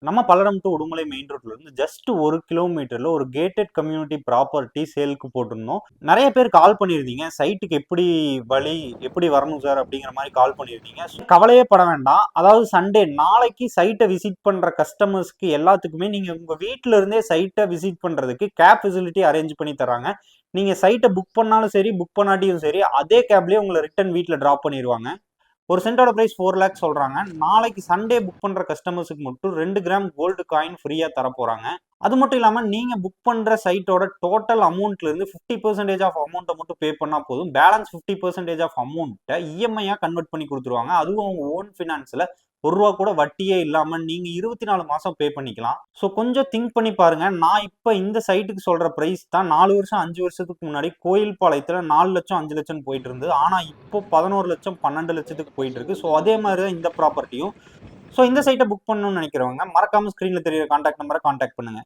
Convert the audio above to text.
நம்ம Palladam to Udumalai main ரோட்ல இருந்து ஜஸ்ட் 1 கிலோமீட்டர்ல ஒரு கேட்டட் கம்யூனிட்டி ப்ராப்பர்ட்டி சேலுக்கு போட்டிருந்தோம். நிறைய பேர் கால் பண்ணியிருந்தீங்க, சைட்டுக்கு எப்படி வழி, எப்படி வரணும் சார் அப்படிங்கிற மாதிரி கால் பண்ணியிருந்தீங்க. கவலையே பட வேண்டாம். அதாவது சண்டே நாளைக்கு சைட்டை விசிட் பண்ற கஸ்டமர்ஸ்க்கு எல்லாத்துக்குமே நீங்க உங்க வீட்டில இருந்தே சைட்டை விசிட் பண்றதுக்கு கேப் ஃபெசிலிட்டி அரேஞ்ச் பண்ணி தராங்க. நீங்க சைட்டை புக் பண்ணாலும் சரி, புக் பண்ணாட்டியும் சரி, அதே கேப்லயே உங்களை ரிட்டர்ன் வீட்டில் டிராப் பண்ணிடுவாங்க. ஒரு சென்டோட பிரைஸ் 4 லேக் சொல்றாங்க. நாளைக்கு சண்டே புக் பண்ற கஸ்டமர்ஸுக்கு மட்டும் 2 கிராம் கோல்டு காயின் ஃப்ரீயா தர போறாங்க. அது மட்டும் இல்லாம நீங்க புக் பண்ற சைட்டோட டோட்டல் அமௌண்ட்ல இருந்து 50% ஆஃப் அமௌண்ட்டை மட்டும் பே பண்ணா போதும். பேலன்ஸ் 50% ஆஃப் அமௌண்ட்டை இஎம்ஐயா கன்வெர்ட் பண்ணி கொடுத்துருவாங்க. அதுவும் அவங்க ஓன் ஃபினான்ஸ்ல ₹1 கூட வட்டியே இல்லாம நீங்க 24 மாசம் பே பண்ணிக்கலாம். ஸோ கொஞ்சம் திங்க் பண்ணி பாருங்க. நான் இப்ப இந்த சைட்டுக்கு சொல்ற பிரைஸ் தான் 4 வருஷம் 5 வருஷத்துக்கு முன்னாடி கோயில்பாளையத்துல 4 லட்சம் 5 லட்சம் போயிட்டு இருந்தது. ஆனா இப்போ 11 லட்சம் 12 லட்சத்துக்கு போயிட்டு இருக்கு. ஸோ அதே மாதிரி தான் இந்த ப்ராப்பர்ட்டியும். ஸோ இந்த சைட்டை புக் பண்ணணும்னு நினைக்கிறவங்க மறக்காம ஸ்கிரீன்ல தெரியுற கான்டாக்ட் நம்பரை கான்டாக்ட் பண்ணுங்க.